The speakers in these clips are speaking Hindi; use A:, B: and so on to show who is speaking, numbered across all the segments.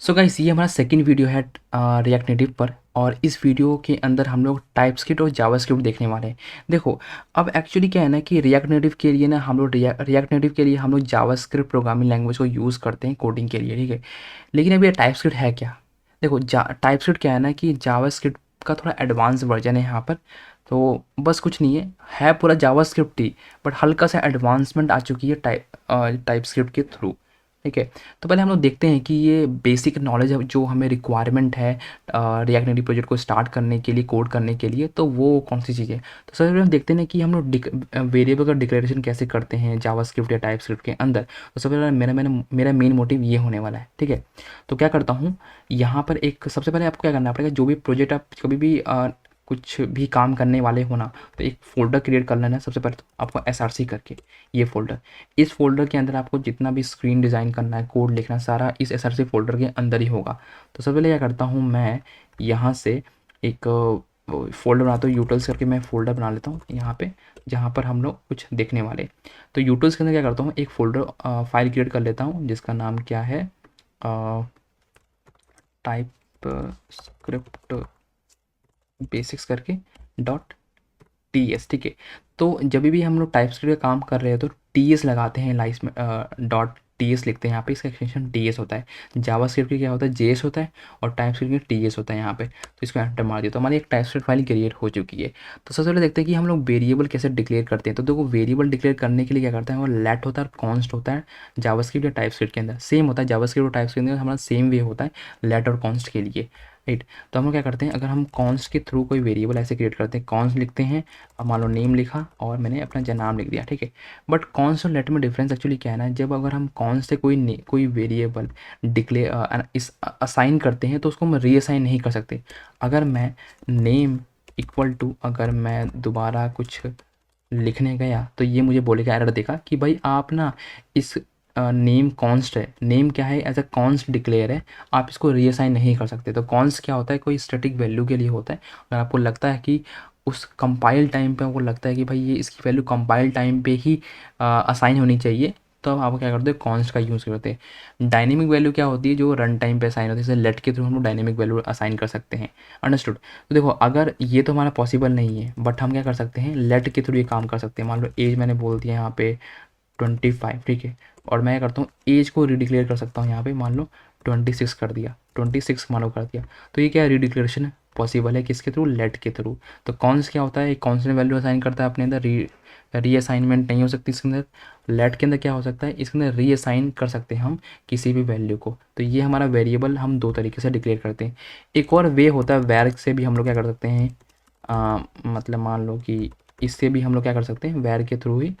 A: सो गाइस, ये हमारा सेकंड वीडियो है रिएक्ट नेटिव पर। और इस वीडियो के अंदर हम लोग टाइपस्क्रिप्ट और जावास्क्रिप्ट देखने वाले हैं। देखो, अब एक्चुअली क्या है ना कि रिएक्ट नेटिव के लिए ना हम लोग रिएक्ट नेटिव के लिए हम लोग जावास्क्रिप्ट प्रोग्रामिंग लैंग्वेज को यूज़ करते हैं कोडिंग के लिए, ठीक है। लेकिन अभी ये टाइपस्क्रिप्ट है क्या? देखो, टाइपस्क्रिप्ट क्या है ना कि जावास्क्रिप्ट का थोड़ा एडवांस वर्जन है यहाँ पर। तो बस कुछ नहीं है पूरा जावास्क्रिप्ट ही, बट हल्का सा एडवांसमेंट आ चुकी है टाइपस्क्रिप्ट के थ्रू, ठीक है। तो पहले हम लोग देखते हैं कि ये बेसिक नॉलेज जो हमें रिक्वायरमेंट है रिएक्ट नेटिव प्रोजेक्ट को स्टार्ट करने के लिए, कोड करने के लिए, तो वो कौन सी चीज़ है। तो सबसे पहले हम देखते हैं कि हम लोग वेरिएबल का डिक्लेरेशन कैसे करते हैं जावास्क्रिप्ट या टाइपस्क्रिप्ट के अंदर। तो सबसे पहले मेरा मेन मोटिव ये होने वाला है, ठीक है। तो क्या करता हूँ, यहाँ पर एक सबसे पहले आपको क्या करना पड़ेगा, जो भी प्रोजेक्ट आप कभी भी कुछ भी काम करने वाले हो ना, तो एक फ़ोल्डर क्रिएट कर लेना है सबसे पहले। तो आपको SRC करके ये फ़ोल्डर, इस फ़ोल्डर के अंदर आपको जितना भी स्क्रीन डिज़ाइन करना है, कोड लिखना है, सारा इस SRC फ़ोल्डर के अंदर ही होगा। तो सबसे पहले क्या करता हूँ मैं, यहाँ से एक फ़ोल्डर बनाता हूँ, यूटल्स करके मैं फ़ोल्डर बना लेता हूँ यहाँ पे, जहाँ पर हम लोग कुछ देखने वाले। तो यूटल्स के अंदर क्या करता हूँ, एक फ़ोल्डर फाइल क्रिएट कर लेता हूँ जिसका नाम क्या है, टाइप स्क्रिप्ट बेसिक्स करके .ts, ठीक है। तो जब भी हम लोग टाइपस्क्रिप्ट का काम कर रहे हैं तो ts लगाते हैं लाइस में, .ts लिखते हैं यहाँ पे, इसका एक्सटेंशन ts होता है। जावास्क्रिप्ट की क्या होता है, js होता है, और टाइपस्क्रिप्ट में ts होता है यहाँ पे। तो इसको एंटर मार दिया तो हमारी एक टाइपस्क्रिप्ट फाइल क्रिएट हो चुकी है। तो सबसे पहले देखते हैं कि हम लोग वेरिएबल कैसे डिक्लेयर करते हैं। तो देखो, वेरिएबल डिक्लेयर करने के लिए क्या करते हैं, वो लेट होता है और कॉन्स्ट होता है। जावास्क्रिप्ट या टाइपस्क्रिप्ट के अंदर सेम होता है, जावास्क्रिप्ट और टाइपस्क्रिप्ट के अंदर हमारा सेम वे होता है, लेट और कॉन्स्ट के लिए, राइट। तो हम लोग क्या करते हैं, अगर हम कॉन्स्ट के थ्रू कोई वेरिएबल ऐसे क्रिएट करते हैं, कॉन्स्ट लिखते हैं, अब मान लो नेम लिखा और मैंने अपना नाम लिख दिया, ठीक है। बट कॉन्स्ट और लेट में डिफरेंस एक्चुअली क्या है ना, जब अगर हम कॉन्स्ट से कोई वेरिएबल डिक्लेयर इस असाइन करते हैं तो उसको हम रीअसाइन नहीं कर सकते। अगर मैं नेम इक्वल टू, अगर मैं दोबारा कुछ लिखने गया तो ये मुझे बोलेगा, एरर देगा कि भाई आप ना इस नेम कॉन्स्ट है, नेम क्या है, एज अ कॉन्स्ट डिक्लेयर है, आप इसको रीअसाइन नहीं कर सकते। तो कॉन्स्ट क्या होता है, कोई स्टैटिक वैल्यू के लिए होता है। अगर आपको लगता है कि उस कंपाइल टाइम पे आपको लगता है कि भाई ये इसकी वैल्यू कंपाइल टाइम पे ही असाइन होनी चाहिए, तो आप क्या करते हैं, कॉन्स्ट का यूज़ करते हैं। डायनेमिक वैल्यू क्या होती है, जो रन टाइम पे असाइन होती है, जैसे लेट के थ्रू हम लोग डायनेमिक वैल्यू असाइन कर सकते हैं। अंडरस्टूड। तो देखो, अगर ये तो हमारा पॉसिबल नहीं है, बट हम क्या कर सकते हैं, लेट के थ्रू ये काम कर सकते हैं। मान लो एज मैंने बोल दिया यहाँ पे 25, ठीक है। और मैं क्या करता हूँ, एज को रीडिक्लेयर कर सकता हूँ यहाँ पे, मान लो 26 कर दिया, 26 मान लो कर दिया। तो ये क्या है, रीडिक्लेरेशन पॉसिबल है किसके थ्रू, लेट के थ्रू। तो कॉन्स क्या होता है, एक कॉन्स्टेंट वैल्यू असाइन करता है अपने अंदर, रीअसाइनमेंट नहीं हो सकती इसके अंदर। लेट के अंदर क्या हो सकता है, इसके अंदर रीअसाइन कर सकते हैं हम किसी भी वैल्यू को। तो ये हमारा वेरिएबल हम दो तरीके से डिक्लेयर करते हैं। एक और वे होता है, वैर से भी हम लोग क्या कर सकते हैं, मतलब मान लो कि इससे भी हम लोग क्या कर सकते हैं, वैर के थ्रू ही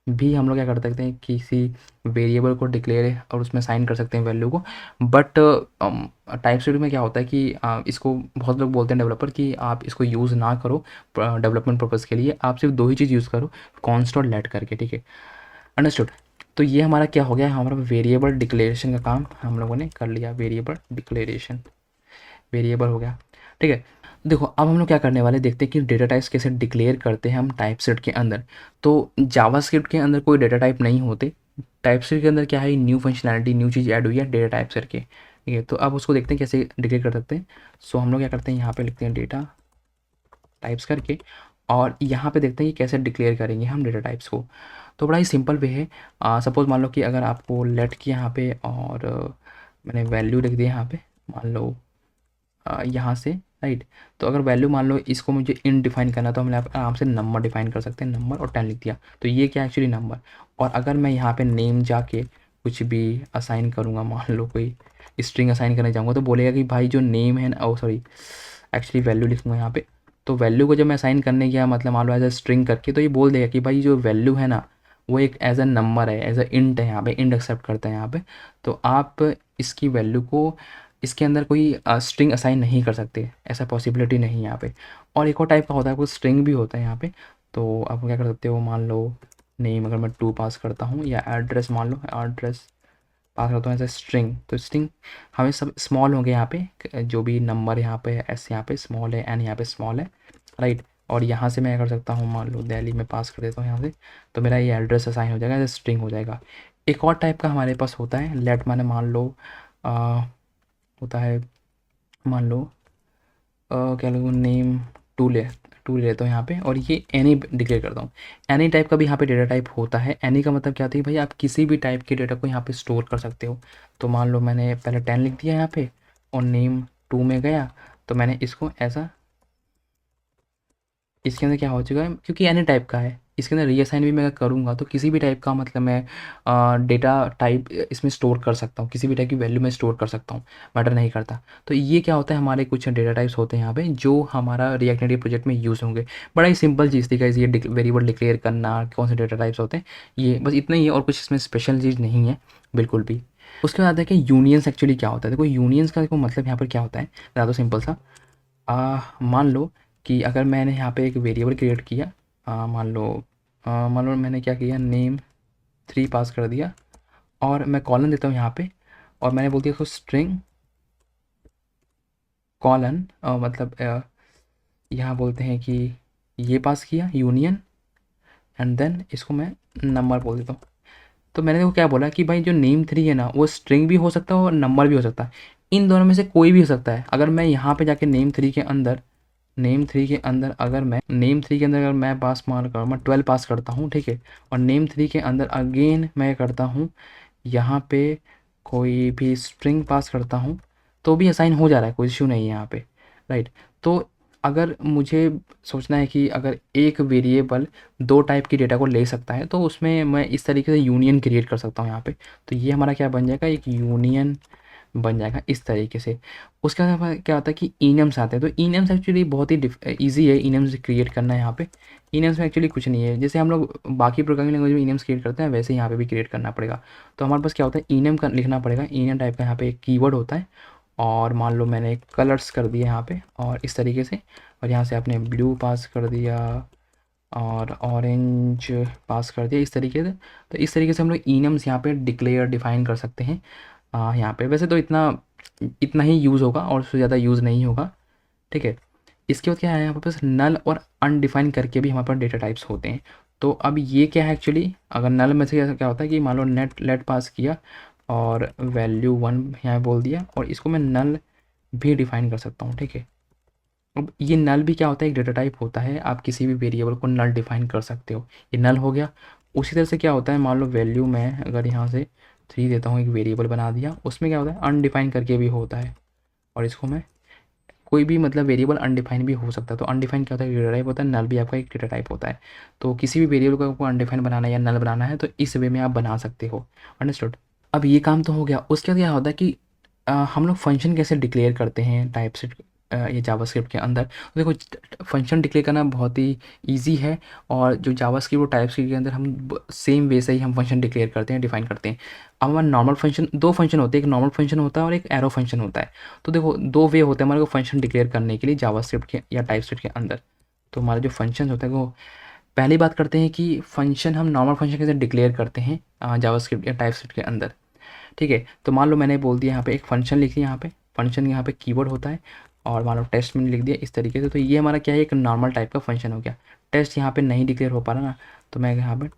A: भी हम लोग क्या कर सकते हैं, किसी वेरिएबल को डिक्लेयर और उसमें साइन कर सकते हैं वैल्यू को। बट टाइपस्क्रिप्ट में क्या होता है कि इसको बहुत लोग बोलते हैं डेवलपर कि आप इसको यूज़ ना करो डेवलपमेंट पर्पज़ के लिए, आप सिर्फ दो ही चीज़ यूज़ करो, कॉन्स्ट और लेट करके, ठीक है। अंडरस्टूड। तो ये हमारा क्या हो गया, हमारा वेरिएबल डिक्लेरेशन का काम हम लोगों ने कर लिया, वेरिएबल डिक्लेरेशन, वेरिएबल हो गया, ठीक है। देखो, अब हम लोग क्या करने वाले, देखते हैं कि डेटा टाइप्स कैसे डिक्लेयर करते हैं हम टाइपस्क्रिप्ट के अंदर। तो जावास्क्रिप्ट के अंदर कोई डेटा टाइप नहीं होते, टाइपस्क्रिप्ट के अंदर क्या है, न्यू फंक्शनैलिटी, न्यू चीज़ ऐड हुई है डेटा टाइप्स करके, ठीक है। तो अब उसको देखते हैं कैसे डिक्लेयर कर सकते हैं। सो हम लोग क्या करते हैं, यहाँ पे लिखते हैं डेटा टाइप्स करके, और यहाँ पे देखते हैं कि कैसे डिक्लेयर करेंगे हम डेटा टाइप्स को। तो बड़ा ही सिंपल वे है। सपोज़ मान लो कि अगर आपको लेट की यहाँ पे, और मैंने वैल्यू लिख दिया यहाँ पे, मान लो यहाँ से, राइट। तो अगर वैल्यू मान लो इसको मुझे इन डिफाइन करना, तो हम यहाँ पे आराम से नंबर डिफाइन कर सकते हैं, नंबर और 10 लिख दिया। तो ये क्या एक्चुअली नंबर। और अगर मैं यहाँ पे नेम जाके कुछ भी असाइन करूँगा, मान लो कोई स्ट्रिंग असाइन करने जाऊँगा, तो बोलेगा कि भाई जो नेम है ना, ओ सॉरी, एक्चुअली वैल्यू लिखूँगा यहाँ पे। तो वैल्यू को जब मैं असाइन करने गया, मतलब मान लो एज अ स्ट्रिंग करके, तो ये बोल देगा कि भाई जो वैल्यू है ना, वो एक एज अ नंबर है, एज अ इंट है, यहाँ पे इंट एक्सेप्ट करता है यहाँ पे। तो आप इसकी वैल्यू को, इसके अंदर कोई स्ट्रिंग असाइन नहीं कर सकते, ऐसा पॉसिबिलिटी नहीं है यहाँ पे। और एक और टाइप का होता है, कोई स्ट्रिंग भी होता है यहाँ पे। तो आप क्या कर सकते हो, मान लो नेम अगर मैं 2 पास करता हूँ, या एड्रेस, मान लो एड्रेस पास करता हूँ एज ए स्ट्रिंग, तो स्ट्रिंग हमें सब स्मॉल होंगे यहाँ पे, जो भी नंबर यहाँ पे, एस यहाँ पे स्मॉल है, एन यहाँ पे स्मॉल है, राइट। और यहाँ से मैं कर सकता हूँ, मान लो दिल्ली में पास कर देता हूँ यहाँ से, तो मेरा ये एड्रेस असाइन हो जाएगा, एज ए स्ट्रिंग हो जाएगा। एक और टाइप का हमारे पास होता है, लेट, माने मान लो होता है, मान लो क्या लोगों नेम टू ले लेता हूँ यहाँ पे, और ये एनी डिक्लेयर करता हूँ। एनी टाइप का भी यहाँ पे डेटा टाइप होता है। एनी का मतलब क्या होता है भाई, आप किसी भी टाइप के डेटा को यहाँ पे स्टोर कर सकते हो। तो मान लो मैंने पहले 10 लिख दिया यहाँ पे, और नेम 2 में गया, तो मैंने इसको ऐसा, इसके अंदर क्या हो चुका है, क्योंकि एनी टाइप का है, इसके अंदर रीअसाइन भी मैं अगर करूँगा तो किसी भी टाइप का, मतलब मैं डेटा टाइप इसमें स्टोर कर सकता हूँ, किसी भी टाइप की वैल्यू में स्टोर कर सकता हूँ, मैटर नहीं करता। तो ये क्या होता है, हमारे कुछ डेटा टाइप्स होते हैं यहाँ पे जो हमारा रिएक्ट नेटिव प्रोजेक्ट में यूज़ होंगे। बड़ा ही सिंपल चीज़ थी गाइस, ये वेरिएबल डिक्लेयर करना, कौन से डेटा टाइप्स होते हैं, ये बस इतना ही है, और कुछ इसमें स्पेशल चीज़ नहीं है बिल्कुल भी। उसके बाद देखिए यूनियंस एक्चुअली क्या होता है। देखो यूनियंस का देखो मतलब यहाँ पर क्या होता है, ज़्यादा सिंपल सा, मान लो कि अगर मैंने यहाँ पे एक वेरिएबल क्रिएट किया, मान लो मैंने क्या किया, नेम 3 पास कर दिया, और मैं कॉलन देता हूँ यहाँ पे, और मैंने बोल दिया उसको स्ट्रिंग कॉलन, मतलब यहाँ बोलते हैं कि ये पास किया यूनियन, एंड देन इसको मैं नंबर बोल देता हूँ। तो मैंने देखो क्या बोला कि भाई जो नेम 3 है ना, वो स्ट्रिंग भी हो सकता है और नंबर भी हो सकता है, इन दोनों में से कोई भी हो सकता है। अगर मैं यहाँ पे जाके नेम थ्री के अंदर अगर मैं पास मार कर मैं 12 पास करता हूँ, ठीक है, और नेम 3 के अंदर अगेन मैं करता हूँ यहाँ पे कोई भी स्ट्रिंग पास करता हूँ, तो भी असाइन हो जा रहा है, कोई इश्यू नहीं है यहाँ पे, राइट। तो अगर मुझे सोचना है कि अगर एक वेरिएबल 2 टाइप की डेटा को ले सकता है, तो उसमें मैं इस तरीके से यूनियन क्रिएट कर सकता हूँ यहाँ पे। तो ये हमारा क्या बन जाएगा, एक यूनियन बन जाएगा इस तरीके से। उसके बाद क्या होता है कि इनम्स आते हैं। तो इनम्स एक्चुअली बहुत ही ईजी है इनम्स क्रिएट करना यहाँ पे। इनम्स में एक्चुअली कुछ नहीं है, जैसे हम लोग बाकी प्रोग्रामिंग लैंग्वेज में इनम्स क्रिएट करते हैं, वैसे यहाँ पे भी क्रिएट करना पड़ेगा। तो हमारे पास क्या होता है, इनम का लिखना पड़ेगा, इनम टाइप का यहाँ पे एक कीवर्ड होता है, और मान लो मैंने कलर्स कर दिया यहाँ पे, और इस तरीके से, और यहाँ से आपने ब्लू पास कर दिया और ऑरेंज पास कर दिया इस तरीके से। तो इस तरीके से हम लोग इनम्स यहाँ पे डिक्लेयर डिफाइन कर सकते हैं। यहाँ पे वैसे तो इतना इतना ही यूज़ होगा, और उससे ज़्यादा यूज़ नहीं होगा, ठीक है। इसके बाद क्या है, यहाँ पे पास नल और अनडिफाइन करके भी हमारे पास डेटा टाइप्स होते हैं। तो अब ये क्या है एक्चुअली, अगर नल में से क्या होता है कि मान लो लेट पास किया और वैल्यू 1 यहाँ बोल दिया, और इसको मैं नल भी डिफाइन कर सकता हूँ, ठीक है। अब ये नल भी क्या होता है, एक डेटा टाइप होता है, आप किसी भी वेरिएबल को नल डिफाइन कर सकते हो, ये नल हो गया। उसी तरह से क्या होता है, मान लो वैल्यू मैं अगर यहाँ से 3 देता हूँ, एक वेरिएबल बना दिया, उसमें क्या होता है अनडिफाइन करके भी होता है, और इसको मैं कोई भी मतलब वेरिएबल अनडिफाइन भी हो सकता है। तो अनडिफाइन क्या होता है, डेटा टाइप होता है, नल भी आपका एक डेटा टाइप होता है। तो किसी भी वेरिएबल को आपको अनडिफाइन बनाना है या नल बनाना है, तो इस वे में आप बना सकते हो, अंडरस्टूड। अब ये काम तो हो गया। उसके बाद क्या होता है कि हम लोग फंक्शन कैसे डिक्लेयर करते हैं टाइप से, ये जावास्क्रिप्ट के अंदर। तो देखो फंक्शन डिक्लेयर करना बहुत ही ईजी है, और जो जावास्क्रिप्ट और टाइपस्क्रिप्ट के अंदर हम सेम वे से ही हम फंक्शन डिक्लेयर करते हैं, डिफाइन करते हैं। अब हमारा नॉर्मल फंक्शन, 2 फंक्शन होते हैं, एक नॉर्मल फंक्शन होता है और एक एरो फंक्शन होता है। तो देखो 2 वे होते हैं हमारे को फंक्शन डिक्लेयर करने के लिए जावास्क्रिप्ट के या टाइपस्क्रिप्ट के अंदर। तो हमारे जो फंक्शन होता है वो, पहली बात करते हैं कि फंक्शन हम नॉर्मल फंक्शन कैसे डिक्लेयर करते हैं जावास्क्रिप्ट या टाइपस्क्रिप्ट के अंदर, ठीक है। तो मान लो मैंने बोल दिया यहाँ पे एक फंक्शन लिख दिया, यहाँ पे फंक्शन यहाँ पे कीवर्ड होता है, और मान लो टेस्ट मैंने लिख दिया इस तरीके से। तो ये हमारा क्या है, एक नॉर्मल टाइप का फंक्शन हो गया। टेस्ट यहाँ पे नहीं डिक्लेयर हो पा रहा ना, तो मैं यहाँ पे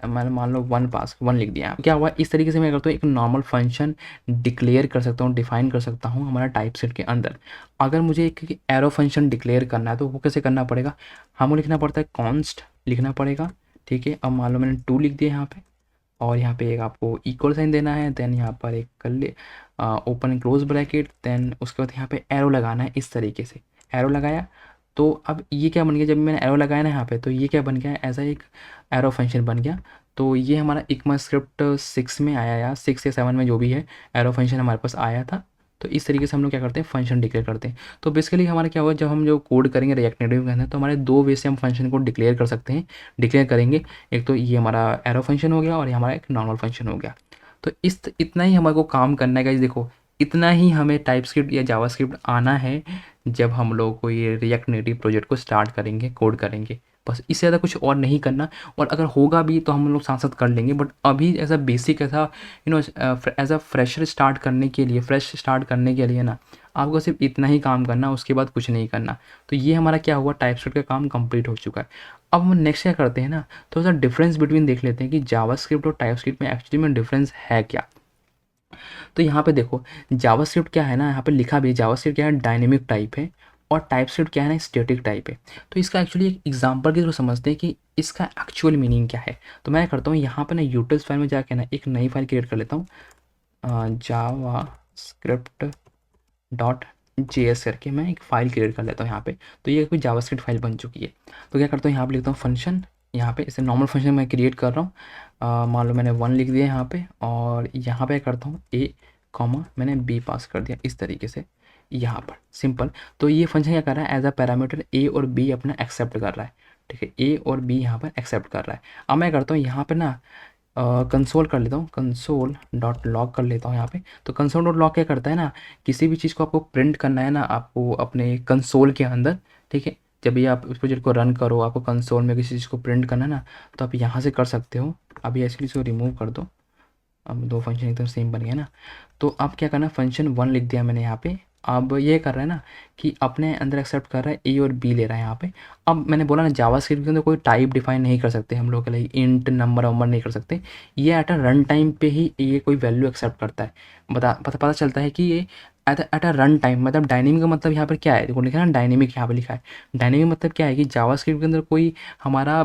A: मैंने मान लो 1 लिख दिया। क्या हुआ, इस तरीके से मैं करता हूँ एक नॉर्मल फंक्शन डिक्लेयर कर सकता हूँ, डिफाइन कर सकता हूँ हमारा टाइप सेट के अंदर। अगर मुझे एक एरो फंक्शन डिक्लेयर करना है, तो वो कैसे करना पड़ेगा, हमको लिखना पड़ता है कॉन्स्ट लिखना पड़ेगा, ठीक है। अब मान लो मैंने 2 लिख दिया यहाँ पे, और यहाँ पे एक आपको इक्वल साइन देना है, देन यहाँ पर एक कर ले ओपन क्लोज ब्रैकेट, देन उसके बाद यहाँ पे एरो लगाना है इस तरीके से, एरो लगाया। तो अब ये क्या बन गया, जब मैंने एरो लगाया ना यहाँ पे, तो ये क्या बन गया, ऐसा एक एरो फंक्शन बन गया। तो ये हमारा इक्मा स्क्रिप्ट 6 में आया, या 6 या 7 में जो भी है, एरो फंक्शन हमारे पास आया था। तो इस तरीके से हम लोग क्या करते हैं, फंक्शन डिक्लेयर करते हैं। तो बेसिकली हमारा क्या होगा, जब हम जो कोड करेंगे रिएक्ट नेटिव के अंदर, तो हमारे 2 वे से हम फंक्शन को डिक्लेयर कर सकते हैं, डिक्लेयर करेंगे। एक तो ये हमारा एरो फंक्शन हो गया, और ये हमारा एक नॉर्मल फंक्शन हो गया। तो इस इतना ही हमारे को काम करना है गाइस। देखो इतना ही हमें टाइपस्क्रिप्ट या जावास्क्रिप्ट आना है, जब हम लोग कोई रिएक्ट नेटिव प्रोजेक्ट को स्टार्ट करेंगे, कोड करेंगे, बस इससे ज़्यादा कुछ और नहीं करना। और अगर होगा भी तो हम लोग साथ साथ कर लेंगे, बट अभी ऐसा बेसिक ऐसा एज अ फ्रेशर स्टार्ट करने के लिए, फ्रेश स्टार्ट करने के लिए ना, आपको सिर्फ इतना ही काम करना, उसके बाद कुछ नहीं करना। तो ये हमारा क्या हुआ, टाइपस्क्रिप्ट का काम कंप्लीट हो चुका है। अब हम नेक्स्ट क्या करते हैं ना, थोड़ा सा डिफरेंस बिटवीन देख लेते हैं कि जावास्क्रिप्ट और टाइपस्क्रिप्ट में एक्चुअली में डिफरेंस है क्या। तो यहाँ पे देखो जावास्क्रिप्ट क्या है ना, यहाँ पे लिखा भी है जावास्क्रिप्ट क्या है, डायनेमिक टाइप है, और टाइपस्क्रिप्ट क्या है ना, स्टैटिक टाइप है। तो इसका एक्चुअली एक एग्जांपल के थ्रू समझते हैं कि इसका एक्चुअल मीनिंग क्या है। तो मैं करता हूँ यहाँ पे ना यूटिल्स फाइल में जाके ना एक नई फाइल क्रिएट कर लेता हूँ, जावा स्क्रिप्ट डॉट JS करके मैं एक फ़ाइल क्रिएट कर लेता हूँ यहाँ पे। तो ये कोई जावास्क्रिप्ट फाइल बन चुकी है। तो क्या करता हूँ, यहाँ पे लिखता हूँ फंक्शन, यहाँ पे इसे नॉर्मल फंक्शन मैं क्रिएट कर रहा हूँ। मान लो मैंने 1 लिख दिया यहाँ पे, और यहाँ पे करता हूँ ए कॉमा मैंने बी पास कर दिया इस तरीके से यहाँ पर, सिंपल। तो ये फंक्शन क्या कर रहा है, एज अ पैरामीटर ए और बी अपना एक्सेप्ट कर रहा है, ठीक है, ए और बी यहाँ पर एक्सेप्ट कर रहा है। अब मैं करता हूँ यहाँ पर ना कंसोल कर लेता हूँ, कंसोल डॉट लॉग कर लेता हूँ यहाँ पे। तो कंसोल डॉट लॉग क्या करता है ना, किसी भी चीज़ को आपको प्रिंट करना है ना आपको अपने कंसोल के अंदर, ठीक है, जब भी आप उस प्रोजेक्ट को रन करो, आपको कंसोल में किसी चीज़ को प्रिंट करना है ना, तो आप यहाँ से कर सकते हो। अभी एक्चुअली इसको रिमूव कर दो, अब दो फंक्शन एकदम सेम बन गया ना। तो अब क्या करना है, फंक्शन 1 लिख दिया मैंने यहाँ पे। अब ये कर रहा है ना कि अपने अंदर एक्सेप्ट कर रहा है, ए और बी ले रहा है यहाँ पे। अब मैंने बोला ना जावास्क्रिप्ट के अंदर कोई टाइप डिफाइन नहीं कर सकते हम लोग के लिए, इंट नंबर वंबर नहीं कर सकते। ये एट अ रन टाइम पे ही ये कोई वैल्यू एक्सेप्ट करता है। पता चलता है कि ये एट अ रन टाइम, मतलब डायनेमिक का मतलब यहाँ पर क्या है, देखो लिखा है ना डायनेमिक, यहाँ पे लिखा है डायनेमिक मतलब क्या है कि जावास्क्रिप्ट के अंदर कोई हमारा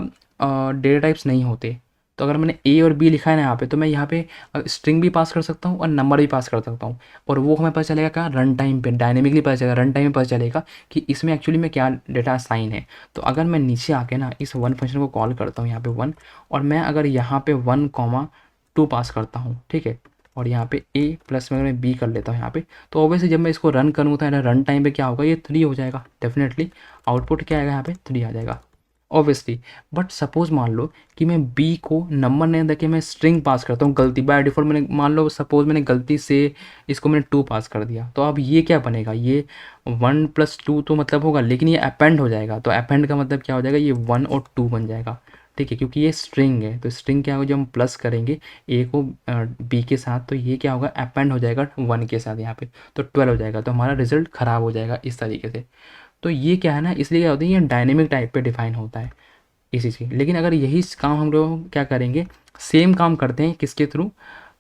A: डेटा टाइप्स नहीं होते। तो अगर मैंने ए और बी लिखा है ना यहाँ पे, तो मैं यहाँ पे स्ट्रिंग भी पास कर सकता हूँ और नंबर भी पास कर सकता हूँ, और वो हमें पता चलेगा क्या, रन टाइम पे डायनेमिकली पता चलेगा, रन टाइम में पता चलेगा कि इसमें एक्चुअली में क्या डेटा साइन है। तो अगर मैं नीचे आके ना इस 1 फंक्शन को कॉल करता हूँ यहाँ पे 1, और मैं अगर यहाँ पे 1 2 पास करता हूँ, ठीक है, और यहाँ पे ए प्लस में अगर मैं बी कर लेता हूँ यहाँ पे, तो ऑब्वियसली जब मैं इसको रन करूँगा तो रन टाइम पे क्या होगा, ये 3 हो जाएगा डेफिनेटली। आउटपुट क्या आएगा यहाँ पे, 3 आ जाएगा ऑब्वियसली। बट सपोज मान लो कि मैं बी को नंबर नहीं देके मैं स्ट्रिंग पास करता हूँ गलती, बाय डिफ़ॉल्ट मैंने मान लो सपोज मैंने गलती से इसको मैंने 2 पास कर दिया, तो अब ये क्या बनेगा, ये 1 + 2 तो मतलब होगा, लेकिन ये अपेंड हो जाएगा। तो अपेंड का मतलब क्या हो जाएगा, ये 1 और 2 बन जाएगा, ठीक है, क्योंकि ये स्ट्रिंग है। तो स्ट्रिंग क्या होगा, जब हम प्लस करेंगे ए को बी के साथ, तो ये क्या होगा, अपेंड हो जाएगा 1 के साथ यहाँ पे, तो 12 हो जाएगा। तो हमारा रिजल्ट ख़राब हो जाएगा इस तरीके से। तो ये क्या है ना, इसलिए क्या होता है, ये डायनेमिक टाइप पे डिफाइन होता है इसी चीज़। लेकिन अगर यही काम हम लोग क्या करेंगे, सेम काम करते हैं किसके थ्रू,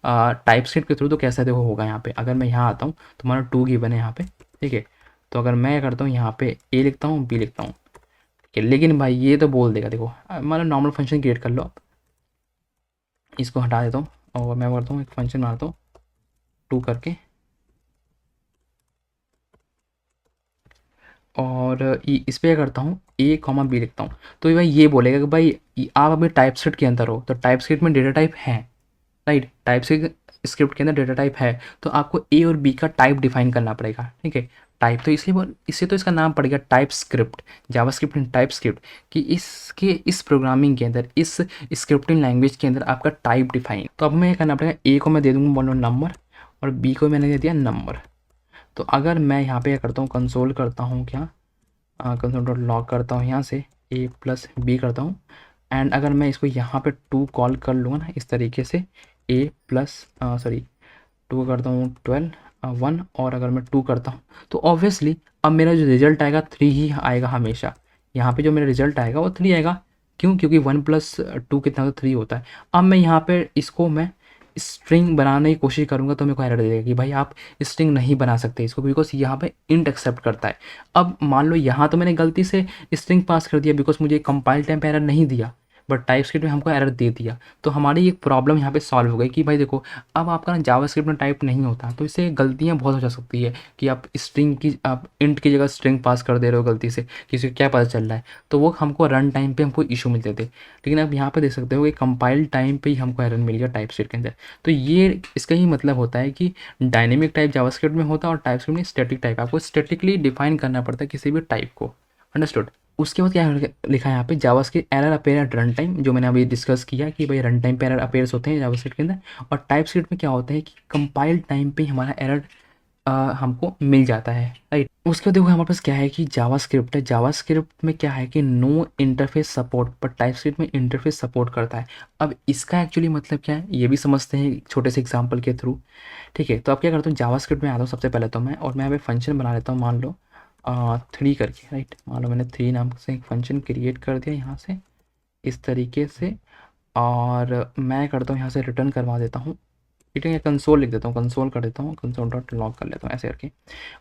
A: टाइपस्क्रिप्ट के थ्रू, तो कैसा देखो होगा यहाँ पे। अगर मैं यहाँ आता हूँ तो हमारा 2 गिवन है यहाँ पे, ठीक है। तो अगर मैं करता हूँ यहाँ पे ए लिखता हूँ, बी लिखता हूँ, ठीक है, लेकिन भाई ये तो बोल देगा, देखो मतलब नॉर्मल फंक्शन क्रिएट कर लो आप, इसको हटा देता हूँ और मैं करता हूँ एक फंक्शन बनाता हूँ 2 करके, और इस पे क्या करता हूँ, ए कॉमा बी लिखता हूँ। तो भाई ये बोलेगा कि भाई आप अभी टाइपस्क्रिप्ट के अंदर हो, तो टाइपस्क्रिप्ट में डेटा टाइप है, राइट, टाइप से स्क्रिप्ट के अंदर डेटा टाइप है, तो आपको ए और बी का टाइप डिफाइन करना पड़ेगा, ठीक है। टाइप तो इसलिए इससे तो इसका नाम पड़ेगा type script, JavaScript and type script, कि इसके इस प्रोग्रामिंग के अंदर, इस स्क्रिप्टिंग लैंग्वेज के अंदर आपका टाइप डिफाइन। तो अब मैं करना पड़ेगा, ए को मैं दे दूँगा बोलो नंबर, और बी को मैंने दे दिया नंबर। तो अगर मैं यहाँ पे क्या करता हूँ, कंसोल करता हूँ क्या, कंसोल डॉट लॉग करता हूँ यहाँ से, ए प्लस बी करता हूँ, एंड अगर मैं इसको यहाँ पे 2 कॉल कर लूँगा ना इस तरीके से, ए प्लस सॉरी 2 करता हूँ 12 1, और अगर मैं 2 करता हूँ, तो ऑब्वियसली अब मेरा जो रिजल्ट आएगा 3 ही आएगा हमेशा। यहाँ पे जो मेरा रिजल्ट आएगा वो 3 आएगा, क्यों, क्योंकि 1 + 2 कितना होता है, 3 होता है। अब मैं यहाँ पे इसको मैं स्ट्रिंग बनाने की कोशिश करूँगा, तो मेरे को एरर दे देगा कि भाई आप स्ट्रिंग नहीं बना सकते इसको, बिकॉज यहाँ पे इंट एक्सेप्ट करता है। अब मान लो यहाँ तो मैंने गलती से स्ट्रिंग पास कर दिया, बिकॉज मुझे कंपाइल टाइम पे एरर नहीं दिया, बट टाइपस्क्रिप्ट में हमको एरर दे दिया। तो हमारी एक प्रॉब्लम यहाँ पे सॉल्व हो गई कि भाई देखो, अब आपका ना जावास्क्रिप्ट में टाइप नहीं होता, तो इससे गलतियाँ बहुत हो जा सकती है कि आप स्ट्रिंग की, आप इंट की जगह स्ट्रिंग पास कर दे रहे हो गलती से, किसी को क्या पता चल रहा है, तो वो हमको रन टाइम पे हमको इशू मिलते थे। लेकिन आप यहाँ पे देख सकते हो कि कंपाइल टाइम पे ही हमको एरर मिल गया टाइपस्क्रिप्ट के अंदर। तो ये इसका ही मतलब होता है कि डायनेमिक टाइप जावास्क्रिप्ट में होता है और टाइपस्क्रिप्ट में स्टैटिक टाइप, आपको स्टैटिकली डिफाइन करना पड़ता है किसी भी टाइप को। अंडरस्टूड। उसके बाद क्या लिखा है यहाँ पे, JavaScript error appear at run time, जो मैंने अभी डिस्कस किया कि भाई रन टाइम पे एरर अपेयर्स होते हैं जावास्क्रिप्ट के अंदर। और टाइपस्क्रिप्ट में क्या होता है कि कंपाइल टाइम पे हमारा एरर हमको मिल जाता है, राइट। उसके बाद देखो हमारे पास क्या है कि जावास्क्रिप्ट है, जावास्क्रिप्ट में क्या है कि नो इंटरफेस सपोर्ट, पर टाइपस्क्रिप्ट में इंटरफेस सपोर्ट करता है। अब इसका एक्चुअली मतलब क्या है ये भी समझते हैं एक छोटे से एग्जांपल के थ्रू, ठीक है। तो अब क्या करता हूँ, जावास्क्रिप्ट में आता हूँ सबसे पहले तो मैं, और मैं यहाँ पे फंक्शन बना लेता हूँ, मान लो 3 करके, राइट। मान लो मैंने 3 नाम से एक फंक्शन क्रिएट कर दिया यहाँ से इस तरीके से, और मैं करता हूँ यहाँ से रिटर्न करवा देता हूँ ठीक है, कंसोल लिख देता हूँ, कंसोल कर देता हूँ, कंसोल डॉट लॉग कर लेता हूँ ऐसे करके।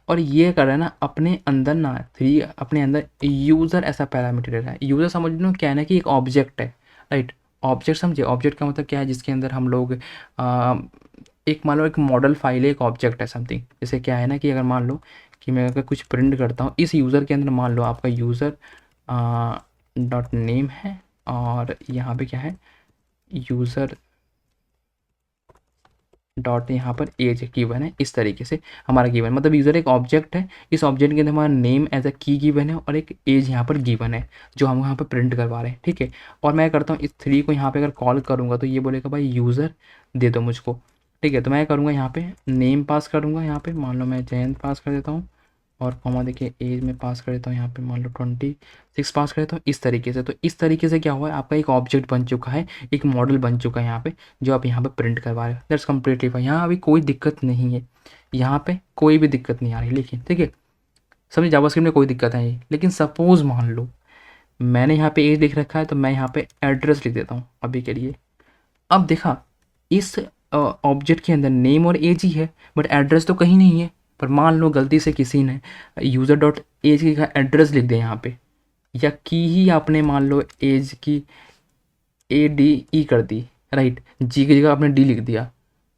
A: और ये कर रहा है ना अपने अंदर ना थ्री अपने अंदर यूज़र ऐसा पैरामीटर है। यूज़र समझ लो क्या है ना कि एक ऑब्जेक्ट है, राइट। ऑब्जेक्ट समझे, ऑब्जेक्ट का मतलब क्या है, जिसके अंदर हम लोग एक मान लो एक मॉडल फाइल है, एक ऑब्जेक्ट है समथिंग। जैसे क्या है ना कि अगर मान लो कि मैं अगर कुछ प्रिंट करता हूँ इस यूज़र के अंदर, मान लो आपका यूज़र डॉट नेम है और यहाँ पे क्या है यूज़र डॉट यहाँ पर एज गिवन है। इस तरीके से हमारा गिवन मतलब यूज़र एक ऑब्जेक्ट है, इस ऑब्जेक्ट के अंदर हमारा नेम एज अ की गिवन है और एक एज यहाँ पर गिवन है जो हम यहाँ पर प्रिंट करवा रहे हैं, ठीक है। और मैं करता हूँ इस थ्री को यहाँ पे अगर कॉल करूँगा तो ये बोलेगा भाई यूज़र दे दो मुझको, ठीक है। तो मैं करूँगा यहाँ पे नेम पास करूँगा, यहाँ पे मान लो मैं जयंत पास कर देता हूँ और कॉमा देखिए एज में पास कर देता हूँ, यहाँ पे मान लो 26 पास कर देता हूँ इस तरीके से। तो इस तरीके से क्या हुआ है, आपका एक ऑब्जेक्ट बन चुका है, एक मॉडल बन चुका है यहाँ पे, जो आप यहाँ पे प्रिंट करवा रहे हो। दैट्स कम्प्लीटली फाइन, यहाँ अभी कोई दिक्कत नहीं है, यहाँ पे कोई भी दिक्कत नहीं आ रही। लेकिन ठीक है, समझे, जावास्क्रिप्ट में कोई दिक्कत नहीं। लेकिन सपोज मान लो मैंने यहाँ पे एज लिख रखा है तो मैं यहाँ पे एड्रेस लिख देता हूँ अभी के लिए। अब देखा इस ऑब्जेक्ट के अंदर नेम और एज ही है बट एड्रेस तो कहीं नहीं है। पर मान लो गलती से किसी ने यूज़र डॉट एज की जगह एड्रेस लिख दिया यहाँ पे, या की ही आपने मान लो एज की ए डी ई कर दी, राइट, जी की जगह आपने डी लिख दिया,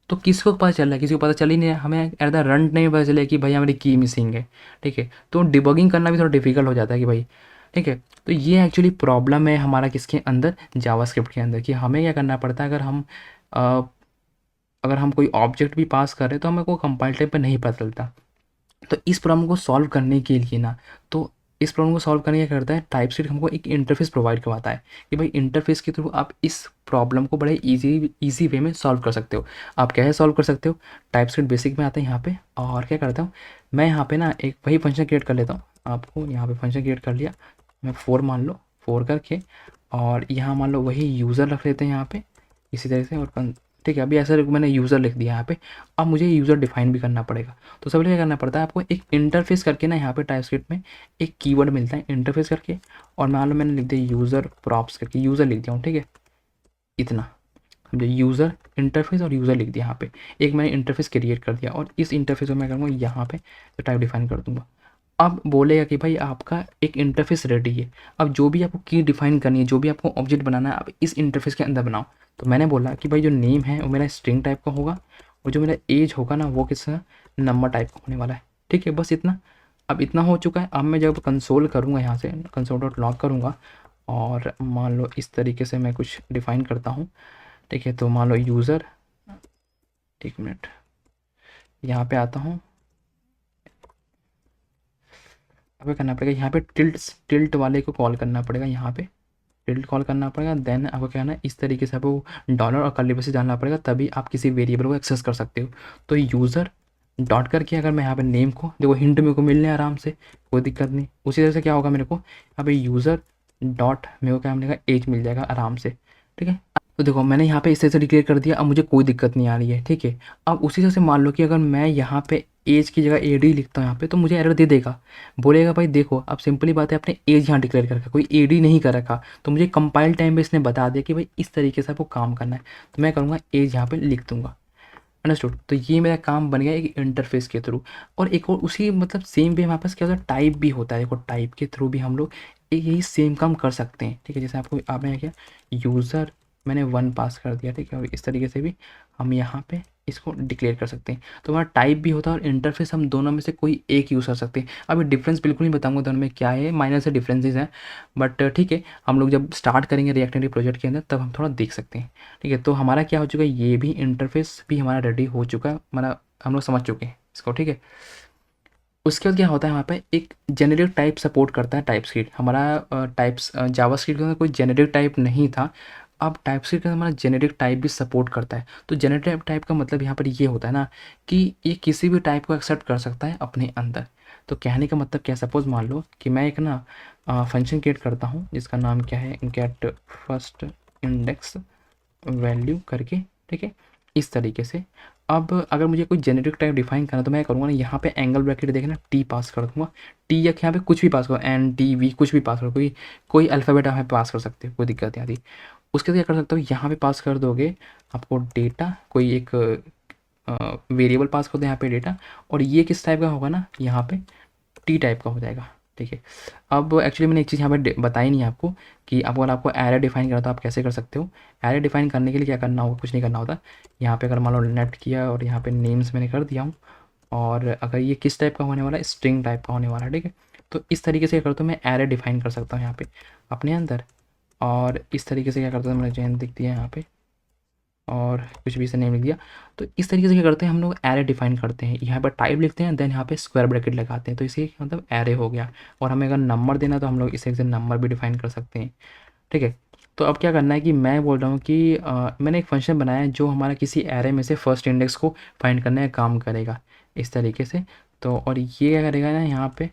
A: तो किसको पता चल रहा है, किसी को पता चल ही नहीं है। हमें एट द रन नहीं पता चले कि भाई हमारी की मिसिंग है, ठीक है। तो डिबगिंग करना भी थोड़ा डिफिकल्ट हो जाता है कि भाई, ठीक है। तो ये एक्चुअली प्रॉब्लम है हमारा किसके अंदर, जावास्क्रिप्ट के अंदर, कि हमें क्या करना पड़ता है अ, अगर हम कोई ऑब्जेक्ट भी पास कर रहे हैं तो हमें को कंपाइल टाइम पर नहीं पता चलता। तो इस प्रॉब्लम को सॉल्व करने के लिए ना, तो इस प्रॉब्लम को सॉल्व करने क्या करता है, टाइपस्क्रिप्ट हमको एक इंटरफेस प्रोवाइड करवाता है कि भाई इंटरफेस के थ्रू आप इस प्रॉब्लम को बड़े इजी वे में सॉल्व कर सकते हो। आप कैसे सॉल्व कर सकते हो, टाइपस्क्रिप्ट बेसिक में आता है यहाँ पे। और क्या करता हूँ मैं यहाँ पे ना एक वही फंक्शन क्रिएट कर लेता हूँ, आपको यहाँ पे फंक्शन क्रिएट कर लिया मैं, 4 मान लो 4 करके, और यहाँ मान लो वही यूज़र रख लेते हैं यहाँ पे इसी तरह से। और ठीक है, अभी ऐसा मैंने यूज़र लिख दिया यहाँ पे। अब मुझे यूज़र डिफाइन भी करना पड़ेगा। तो सबसे पहले क्या करना पड़ता है, आपको एक इंटरफेस करके ना यहाँ पे टाइपस्क्रिप्ट में एक कीवर्ड मिलता है इंटरफेस करके, और मान लो मैंने लिख दिया यूज़र प्रॉप्स करके, यूज़र लिख दिया हूँ, ठीक है। इतना समझे, यूज़र इंटरफेस और यूज़र लिख दिया यहाँ पे, एक मैंने इंटरफेस क्रिएट कर दिया। और इस इंटरफेस को मैं करूँगा यहाँ पे तो टाइप डिफाइन कर दूँगा। अब बोलेगा कि भाई आपका एक इंटरफेस रेडी है। अब जो भी आपको की डिफाइन करनी है, जो भी आपको ऑब्जेक्ट बनाना है, आप इस इंटरफेस के अंदर बनाओ। तो मैंने बोला कि भाई जो नेम है वो मेरा स्ट्रिंग टाइप का होगा, और जो मेरा एज होगा ना वो किसका नंबर टाइप का होने वाला है, ठीक है। बस इतना, अब इतना हो चुका है। अब मैं जब कंसोल करूँगा यहाँ से कंसोल डॉट लॉग करूँगा और मान लो इस तरीके से मैं कुछ डिफाइन करता हूँ, ठीक है। तो मान लो यूज़र, एक मिनट यहाँ पे आता हूँ, अब करना पड़ेगा यहाँ पे टिल्ट वाले को कॉल करना पड़ेगा, यहाँ पे टिल्ट कॉल करना पड़ेगा। देन आपको क्या है ना इस तरीके से आपको डॉलर और कर्ली ब्रेसेस डालना पड़ेगा, तभी आप किसी वेरिएबल को एक्सेस कर सकते हो। तो यूज़र डॉट करके अगर मैं यहाँ पे नेम को देखो, हिंट मेरे को मिलने आराम से, कोई दिक्कत नहीं। उसी तरह से क्या होगा मेरे को यहाँ पे यूज़र डॉट मेरे को क्या मिलेगा, एज मिल जाएगा आराम से, ठीक है। तो देखो मैंने यहाँ पे इस तरह से डिक्लेयर कर दिया, अब मुझे कोई दिक्कत नहीं आ रही है, ठीक है। अब उसी तरह से मान लो कि अगर मैं यहाँ पे एज की जगह एडी लिखता हूँ यहाँ पे, तो मुझे एरर दे देगा, बोलेगा भाई देखो अब सिंपली बात है आपने एज यहाँ डिक्लेयर कर रखा, कोई एडी नहीं कर रखा। तो मुझे कंपाइल टाइम में इसने बता दिया कि भाई इस तरीके से आपको काम करना है, तो मैं करूँगा एज यहाँ पे लिख दूंगा। अंडरस्टूड। तो ये मेरा काम बन गया एक इंटरफेस के थ्रू। और एक और उसी मतलब सेम वे हमारे पास क्या होता है, टाइप भी होता है। देखो टाइप के थ्रू भी हम लोग एक यही सेम काम कर सकते हैं, ठीक है। जैसे आपको आपने क्या यूज़र मैंने 1 पास कर दिया, ठीक है। और इस तरीके से भी हम यहाँ पे इसको डिक्लेयर कर सकते हैं। तो हमारा टाइप भी होता है और इंटरफेस हम दोनों में से कोई एक यूज़ कर सकते हैं। अभी डिफरेंस बिल्कुल नहीं बताऊंगा दोनों में क्या है, माइनर से डिफरेंसेस हैं, बट ठीक है हम लोग जब स्टार्ट करेंगे रिएक्ट नेटिव प्रोजेक्ट के अंदर तब हम थोड़ा देख सकते हैं, ठीक है। तो हमारा क्या हो चुका है, ये भी इंटरफेस भी हमारा रेडी हो चुका है, हमारा हम लोग समझ चुके हैं इसको, ठीक है। उसके बाद क्या होता है, वहाँ पे एक जेनेरिक टाइप सपोर्ट करता है टाइपस्क्रिप्ट। हमारा टाइप्स जावास्क्रिप्ट के अंदर कोई जेनेरिक टाइप नहीं था, अब टाइपस्क्रिप्ट का हमारा जेनेरिक टाइप भी सपोर्ट करता है। तो जेनेरिक टाइप का मतलब यहाँ पर ये होता है ना कि ये किसी भी टाइप को एक्सेप्ट कर सकता है अपने अंदर। तो कहने का मतलब क्या, सपोज मान लो कि मैं एक ना फंक्शन क्रिएट करता हूँ जिसका नाम क्या है, गेट फर्स्ट इंडेक्स वैल्यू करके, ठीक है, इस तरीके से। अब अगर मुझे कोई जेनेरिक टाइप डिफाइन करना तो मैं करूँगा ना, यहाँ पे एंगल ब्रैकेट देखना टी पास कर दूंगा, टी या यहाँ पे कुछ भी पास करो, एन टी वी कुछ भी पास करो, कोई कोई अल्फ़ाबेट आप पास कर सकते हो, कोई दिक्कत नहीं आती। उसके बाद क्या कर सकते हो, यहाँ पे पास कर दोगे आपको डेटा, कोई एक वेरिएबल पास करते हैं यहाँ पे डेटा, और ये किस टाइप का होगा ना, यहाँ पे टी टाइप का हो जाएगा। ठीक है, अब एक्चुअली मैंने एक चीज़ यहाँ पे बताई नहीं आपको कि आपको, अगर आपको एरे डिफाइन करना तो आप कैसे कर सकते हो। एरे डिफाइन करने के लिए क्या करना होगा, कुछ नहीं करना होता। यहाँ पे अगर मान लो नेट किया और यहाँ पे नेम्स मैंने कर दिया हूँ, और अगर ये किस टाइप का होने वाला है, स्ट्रिंग टाइप का होने वाला है। ठीक है, तो इस तरीके से क्या करता हूँ मैं, एरे डिफाइन कर सकता हूँ यहाँ पे अपने अंदर, और इस तरीके से क्या करता हूँ, मैंने चेन दिख दिया यहाँ पे, और कुछ भी इसे नेम लिख दिया। तो इस तरीके से क्या करते हैं हम लोग, एरे डिफाइन करते हैं। यहाँ पर टाइप लिखते हैं, देन यहाँ पे स्क्वायर ब्रैकेट लगाते हैं, तो इसे मतलब एरे हो गया। और हमें अगर नंबर देना है तो हम लोग इस तरीके से नंबर भी डिफाइन कर सकते हैं। ठीक है, तो अब क्या करना है कि मैं बोल रहा हूँ कि मैंने एक फंक्शन बनाया है जो हमारा किसी एरे में से फर्स्ट इंडेक्स को फाइंड करने का काम करेगा इस तरीके से। तो और ये क्या करेगा ना, यहाँ पे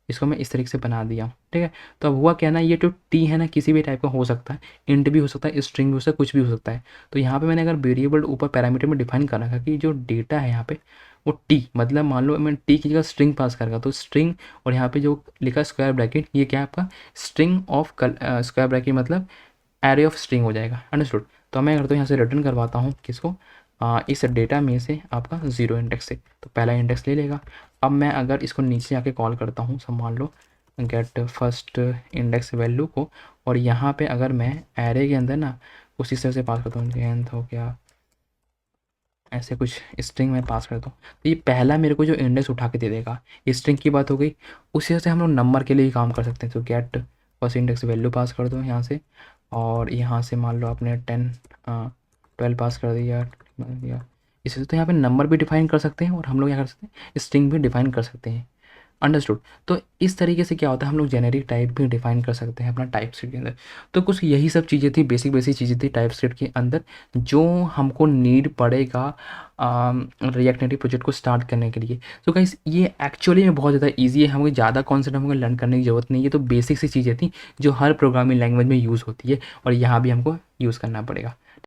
A: इसको मैं इस तरीके से बना दिया। ठीक है, तो अब हुआ क्या ना, ये जो टी है ना, किसी भी टाइप का हो सकता है, इंट भी हो सकता है, स्ट्रिंग भी हो सकता है, कुछ भी हो सकता है। तो यहाँ पे मैंने अगर वेरिएबल ऊपर पैरामीटर में डिफाइन कर रखा कि जो डेटा है यहाँ पे वो टी, मतलब मान लो मैं टी की जगह स्ट्रिंग पास करेगा, तो स्ट्रिंग, और यहाँ पे जो लिखा स्क्वायर ब्रैकेट, ये क्या है आपका स्ट्रिंग ऑफ स्क्वायर ब्रैकेट, मतलब एरे ऑफ स्ट्रिंग हो जाएगा। अंडरस्टूड। तो मैं करता हूँ यहाँ से रिटर्न करवाता हूँ किसको, इस डेटा में से आपका ज़ीरो इंडेक्स से, तो पहला इंडेक्स ले लेगा। अब मैं अगर इसको नीचे आके कॉल करता हूँ, सब मान लो गेट फर्स्ट इंडेक्स वैल्यू को, और यहाँ पे अगर मैं एरे के अंदर ना उसी तरह से पास करता हूँ, लेंथ हो गया, ऐसे कुछ स्ट्रिंग में पास करता हूँ, तो ये पहला मेरे को जो इंडेक्स उठा के दे देगा। ये स्ट्रिंग की बात हो गई। उसी तरह से हम लोग नंबर के लिए ही काम कर सकते हैं। तो get first index value pass कर दो यहाँ से, और यहाँ से मान लो आपने 12 पास कर दिया। इसी से तो यहाँ पे नंबर भी डिफाइन कर सकते हैं, और हम लोग क्या कर सकते हैं, स्ट्रिंग भी डिफाइन कर सकते हैं। अंडरस्टूड। तो इस तरीके से क्या होता है, हम लोग जेनेरिक टाइप भी डिफाइन कर सकते हैं अपना टाइप स्क्रिप्ट के अंदर। तो कुछ यही सब चीज़ें थी, बेसिक बेसिक चीज़ें थी टाइप स्क्रिप्ट के अंदर, जो हमको नीड पड़ेगा रिएक्ट नेटिव प्रोजेक्ट को स्टार्ट करने के लिए। तो गाइस ये एक्चुअली में बहुत ज़्यादा ईजी है, हमें ज़्यादा कॉन्सेप्ट हमको लर्न करने की ज़रूरत नहीं है। तो बेसिक सी चीज़ें थी जो हर प्रोग्रामिंग लैंग्वेज में यूज़ होती है, और यहाँ भी हमको यूज़ करना पड़ेगा।